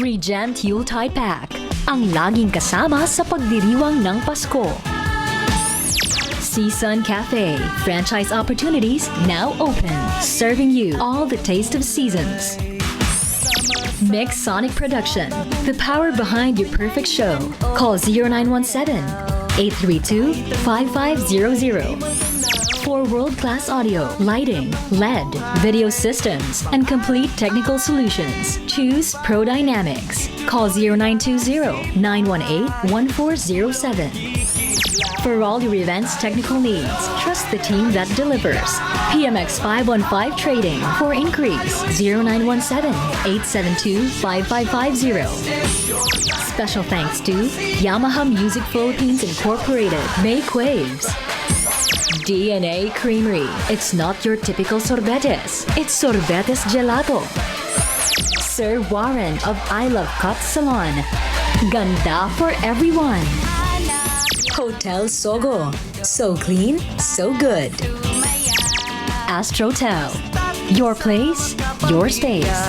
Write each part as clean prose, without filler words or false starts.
Regent Yuletide Pack, ang laging kasama sa pagdiriwang ng Pasko. Seasun Cafe, franchise opportunities now open, serving you all the taste of seasons. Mix Sonic Production, the power behind your perfect show. Call 0917-832-5500. For world-class audio, lighting, LED, video systems, and complete technical solutions, choose Pro Dynamics. Call 0920-918-1407. For all your events technical needs, trust the team that delivers. PMX 515 Trading. For inquiries, 0917-872-5550. Special thanks to Yamaha Music Philippines Incorporated. Make waves. DNA Creamery. It's not your typical sorbetes. It's sorbetes gelato. Sir Warren of I Love Cut Salon. Ganda for everyone. Hotel Sogo. So clean, so good. Astrotel. Your place, your space.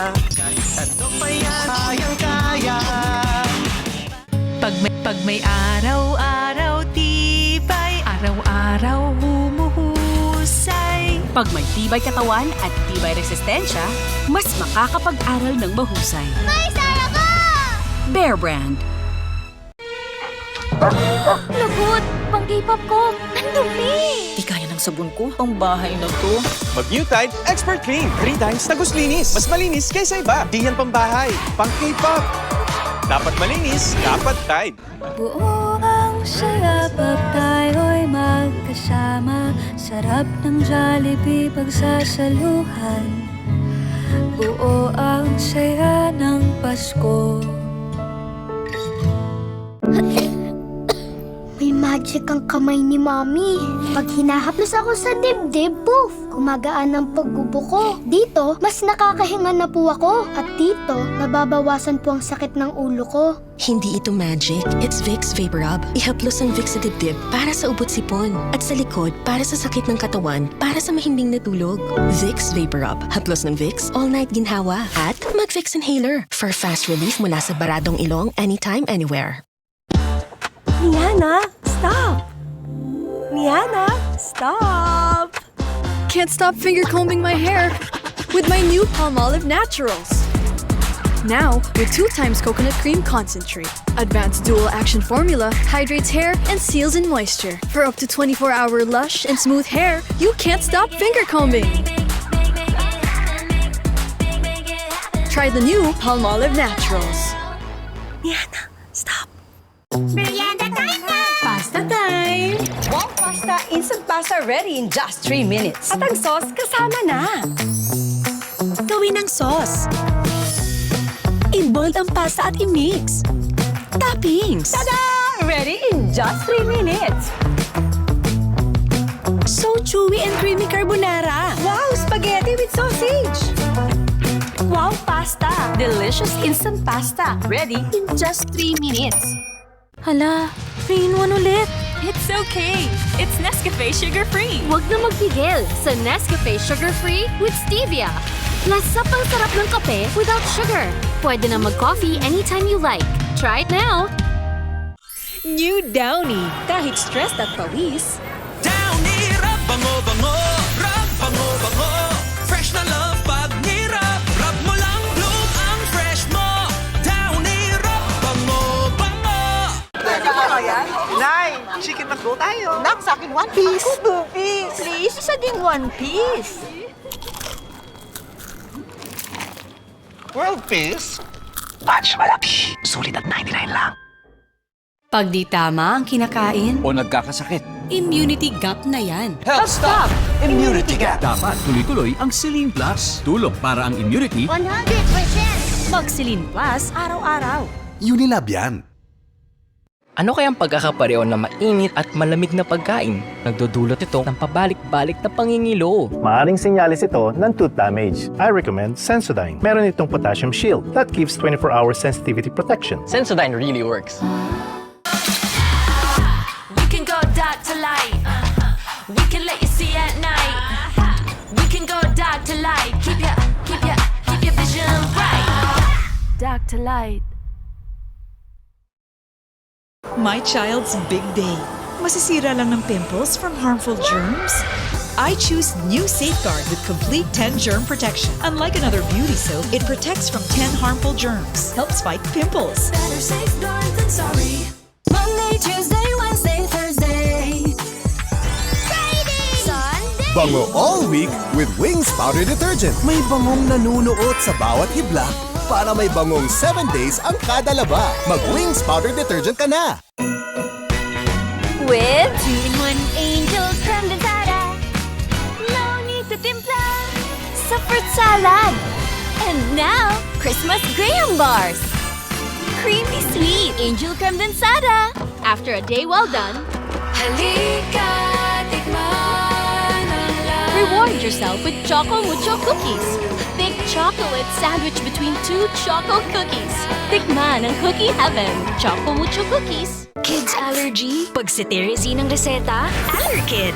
Pag may araw-araw tibay, araw-araw humuhusay. Pag may tibay katawan at tibay resistensya, mas makakapag-aral ng mahusay. May saya ka! Bear Brand. Lagot! Pang K-pop ko! Ang dumi! Di kaya ng sabon ko, ang bahay na to. Mag-Newtide Expert Clean. 3 times na linis. Mas malinis kaysa iba. Di yan pambahay. Pang K-pop. Dapat malinis, dapat Tide. Buo ang saya pag tayo'y magkasama. Sarap ng Jollibee pagsasaluhan. Buo ang saya ng Pasko. May magic ang kamay ni Mami. Pag hinahaplos ako sa dibdib, poof! Kumagaan ang paggubo ko. Dito, mas nakakahinga na po ako. At dito, nababawasan po ang sakit ng ulo ko. Hindi ito magic. It's Vicks Vapor Rub. Ihaplos ang Vicks sa dibdib para sa ubot sipon. At sa likod para sa sakit ng katawan, para sa mahimbing na tulog. Vicks Vapor Rub. Haplos ng Vicks, all night ginhawa. At mag-Vicks Inhaler for fast relief mula sa baradong ilong anytime, anywhere. Miana, stop! Miana, stop! Can't stop finger combing my hair with my new Palmolive Naturals. Now, with 2 times coconut cream concentrate. Advanced dual action formula hydrates hair and seals in moisture. For up to 24-hour lush and smooth hair, you can't stop finger combing. Try the new Palmolive Naturals. Miana, stop! Merienda time na! Pasta time! Wow Pasta, instant pasta ready in just 3 minutes. At ang sauce kasama na. Gawin ang sauce. I-bold ang pasta at i-mix. Toppings! Tada! Ready in just 3 minutes. So chewy and creamy carbonara. Wow, spaghetti with sausage. Wow Pasta, delicious instant pasta ready in just 3 minutes. Hala, 3-in-1 ulit. It's okay. It's Nescafe sugar-free. Huwag na magpigil sa Nescafe Sugar Free with Stevia. Lasa pang sarap ng kape without sugar. Pwede na mag-coffee anytime you like. Try it now! New Downy. Kahit stressed at pawis, Downy, rub, bango, bango. Rub, bango, bango. Fresh na love pag nirap. Rub mo lang, bloom ang fresh mo. Downy, rub, bango, bango. Nay, chicken taco tayo. Nak, sa akin 1 piece. Ako, 2 piece. Please, isa ding 1 piece. World piece? Batch malaki. Sulit at 99 lang. Pag di tama ang kinakain, O nagkakasakit. immunity gap na yan. Health Stop! Immunity Gap. Dapat tuloy-tuloy ang Celine Plus. Tulong para ang immunity 100%! Mag-Celine Plus araw-araw. Unilab yan. Ano kayang pagkakapareho na mainit at malamig na pagkain? Nagdudulot ito ng pabalik-balik na pangingilo. Maaring sinyalis ito ng tooth damage. I recommend Sensodyne. Meron itong potassium shield that gives 24-hour sensitivity protection. Sensodyne really works. We can go dark to light. We can let you see at night. We can go dark to light. Keep your vision bright. dark to light. My child's big day. Masisira lang ng pimples from harmful germs? I choose new Safeguard with complete 10 germ protection. Unlike another beauty soap, it protects from 10 harmful germs. Helps fight pimples. Better safeguard than sorry. Monday, Tuesday, Wednesday, Thursday. Friday! Sunday! Bango all week with Wings Powder Detergent. May bangong nanunuot sa bawat hibla para may bangong 7 days ang kada laba. Mag-Wings Powder Detergent ka na! With 2-in-1 Angel Creme Densada. No need to timpla sa fruit salad. And now, Christmas Graham Bars. Creamy sweet Angel Creme Densada. After a day well done, Halika, tikman ang lahat. Reward yourself with Choco Mucho Cookies. Thick chocolate sandwich between 2 choco cookies. Tikman ang cookie heaven. Choco Mucho Cookies. Kids allergy? Pag cetirizine ang reseta, Allerkid.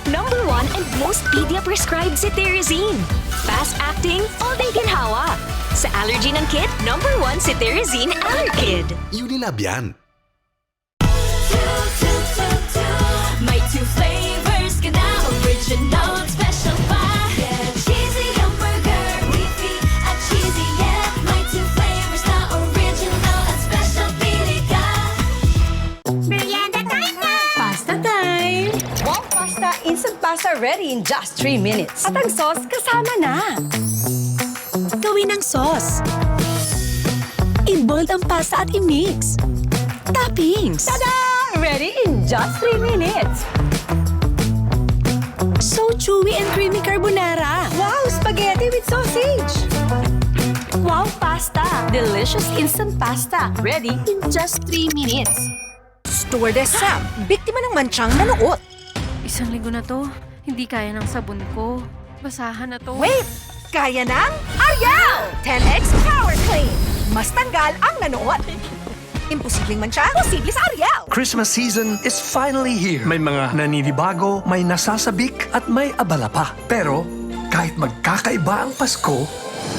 Number 1 and most pedia-prescribed cetirizine. Fast-acting, all-day ginhawa. Sa allergy ng kid, number 1 cetirizine Allerkid. Unilab yan. May 2 flavors ka na, original at special pa. Yeah, cheesy hamburger, beefy at cheesy, yeah. May 2 flavors na, original at special, pili ka. Merienda time na! Pasta time! Wow pasta, instant pasta ready in just 3 minutes. At ang sauce kasama na. Gawin ng sauce. I-bold ang pasta at i-mix. Toppings. Tada! Ready in just 3 minutes. So chewy and creamy carbonara. Wow, spaghetti with sausage. Wow pasta, delicious instant pasta ready in just 3 minutes. Stewardess Sam, biktima ng mansyang nanuot. Isang linggo na to, hindi kaya ng sabon ko. Basahan na to. Wait! Kaya ng Ariel! 10X Power Clean. Mas tanggal ang nanuot. Imposibleng mansya, posible sa Ariel. Christmas season is finally here. May mga naninibago, may nasasabik, at may abala pa. Pero kahit magkakaiba ang Pasko,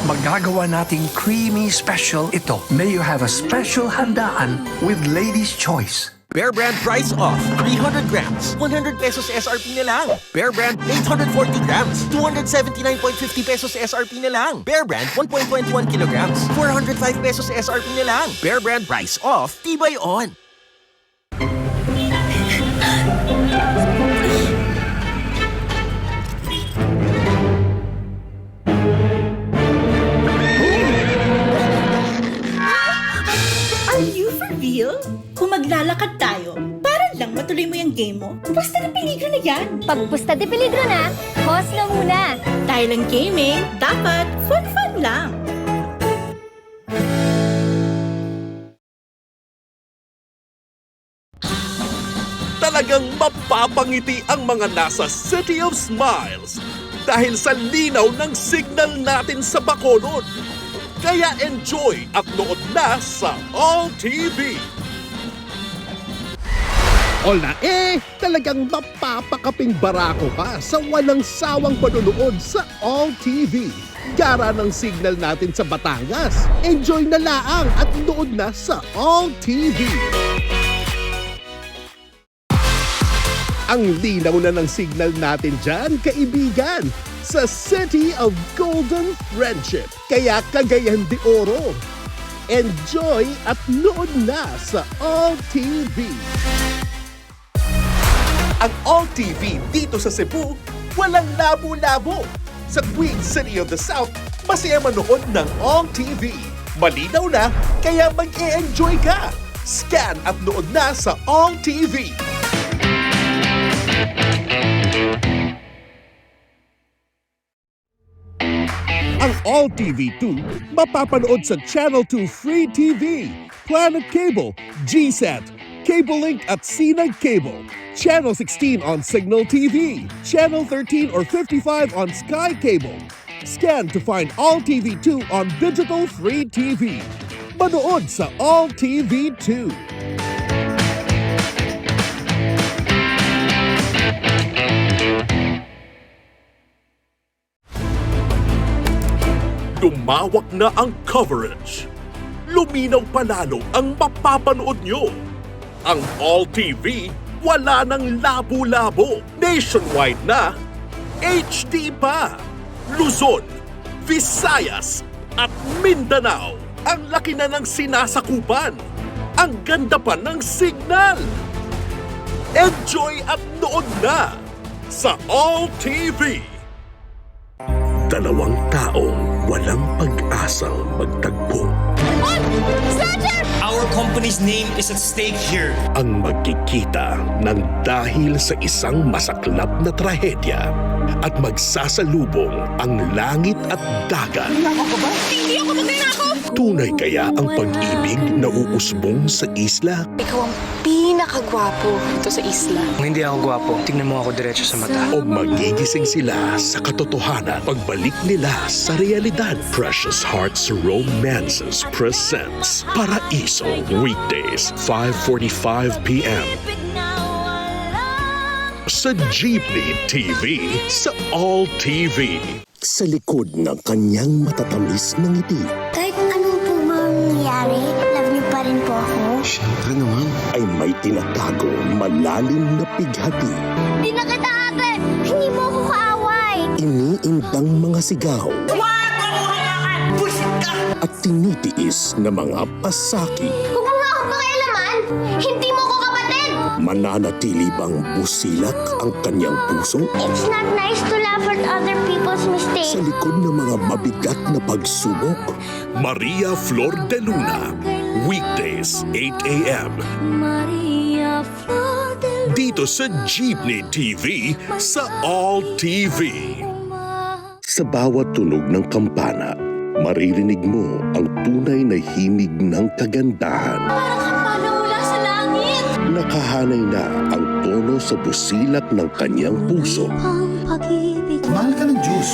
magagawa nating creamy special ito. May you have a special handaan with Lady's Choice. Bear Brand price off. 300 grams, 100 pesos SRP na lang. Bear Brand 840 grams, 279.50 pesos SRP na lang. Bear Brand 1.21 kilograms, 405 pesos SRP na lang. Bear Brand price off, tibay on. Are you for real? Kung maglalakad tayo, para lang matuloy mo yung game mo, pusta de peligro na yan. Pag pusta de peligro na, pause na muna. Dahil ang gaming, dapat fun lang. Talagang mapapangiti ang mga nasa City of Smiles dahil sa linaw ng signal natin sa Bacolod. Kaya enjoy at nood na sa All TV. All na talagang mapapakaping barako ka sa walang sawang panunood sa All TV. Gara ng signal natin sa Batangas. Enjoy na laang at nood na sa All TV. Ang linaw na ng signal natin dyan, kaibigan, sa City of Golden Friendship. Kaya Cagayan de Oro. Enjoy at nood na sa All TV. Ang All TV dito sa Cebu, walang labo-labo. Sa Queen City of the South, masaya manood ng All TV. Malinaw na, kaya mag-e-enjoy ka. Scan at nood na sa All TV. Ang All TV 2 mapapanood sa Channel 2 Free TV, Planet Cable, GSAT, Cable Link at CNEG Cable, Channel 16 on Signal TV, Channel 13 or 55 on Sky Cable. Scan to find All TV 2 on Digital Free TV. Manood sa All TV 2. Lumawak na ang coverage. luminaw palalo ang mapapanood nyo. Ang All TV, wala nang labo-labo. Nationwide na, HD pa. Luzon, Visayas, at Mindanao. Ang laki na ng sinasakupan. Ang ganda pa ng signal. Enjoy at nood na sa All TV. Dalawang taong walang pag-asang magtagpo. Our company's name is at stake here. Ang magkikita ng dahil sa isang masaklap na trahedya at magsasalubong ang langit at dagat. Hindi ako magnanakaw! Tunay kaya ang pag-ibig na uusbong sa isla? Ikaw ang pinakagwapo dito sa isla. Hindi ako gwapo. Tingnan mo ako diretso sa mata. O magigising sila sa katotohanan pagbalik nila sa realidad? Precious Hearts Romances presents Paraiso, weekdays 5:45 p.m. sa Jeepney TV sa All TV. Sa likod ng kanyang matatamis na ngiti Kahit anong po mangyari, love niyo pa rin po ako. Siyempre naman. Ay may tinatago malalim na pighati. Di na kita ate! Hindi mo ako kaaway! Iniindang mga sigaw. At tinitiis na mga pasaki. Huwag mo nga akong pakialaman! Hindi mo ko kapatid! Mananatili bang busilak ang kanyang puso? It's not nice to laugh at other people's mistakes. Sa likod ng mga mabigat na pagsubok, Maria Flor de Luna. Weekdays, 8 a.m. Dito sa Jeepney TV sa All TV. Sa bawat tunog ng kampana, maririnig mo ang tunay na himig ng kagandahan. Mula sa langit! Nakahanay na ang tono sa busilak ng kanyang puso. Mahal ka ng Diyos.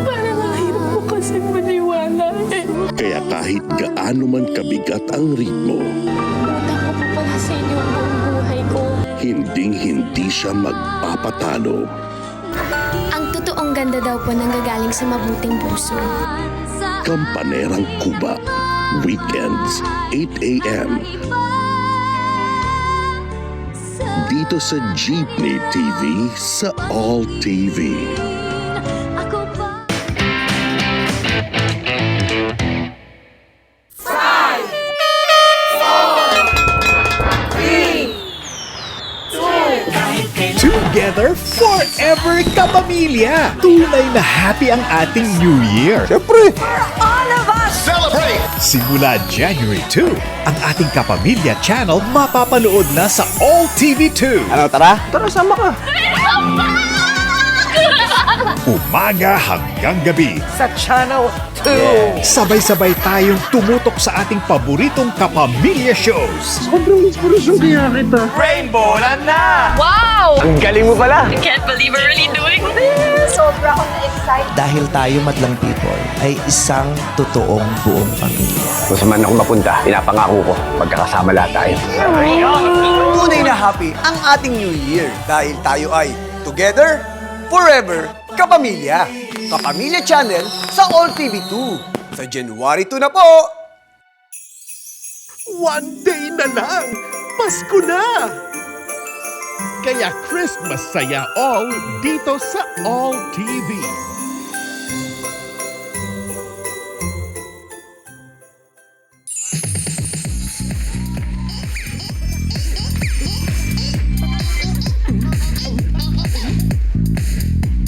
Parang ang hirap mo kasi maniwala eh. Kaya kahit gaano man kabigat ang ritmo, Utang ko po pala sa inyo ang buong buhay ko. hinding-hindi siya magpapatalo. Ang totoong ganda daw po nanggagaling sa mabuting puso. Kampanerang Kuba. Weekends, 8 a.m. Dito sa Jeepney TV sa All TV. Together forever kapamilya! Tunay na happy ang ating New Year! Siyempre! All of us! Celebrate! Simula January 2, ang ating Kapamilya channel mapapanood na sa All TV2. Ano, tara? Tara, sama ka! Umaga hanggang gabi. Sa Channel 2. Sabay-sabay tayong tumutok sa ating paboritong kapamilya shows. Sobrang inspirasyon kaya kita. Rainbow na! Wow! Ang galing mo pala. I can't believe we're really doing this! Sobra ako na-excite. Dahil tayo madlang people ay isang totoong buong pamilya. Kung saan man ako mapunta, pinapangako ko, magkakasama lahat tayo. Tunay na happy ang ating New Year dahil tayo ay together, forever, kapamilya. Kapamilya Channel sa All TV2. Sa January 2 na po! One day na lang, Pasko na! Kaya Christmas saya all dito sa All TV.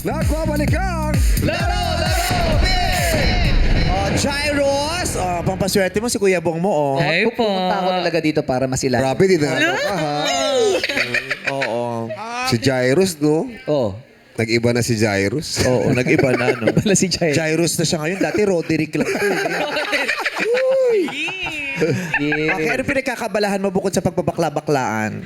Nagbabalik ang Laro! Gyros! Pampaswerte mo si Kuya Bong mo, oh. Ay po. Pupunta ako talaga dito para masilan. Grabe, dinalaw ka, ha? Oo. Si Gyros, no? Oo. Nag-iba na si Gyros. Oo, nag-iba na, no? Wala si Gyros. Gyros na siya ngayon. Dati Roderick lang to. Okay, ano pinagkakabalahan mo bukod sa pagbabakla-baklaan?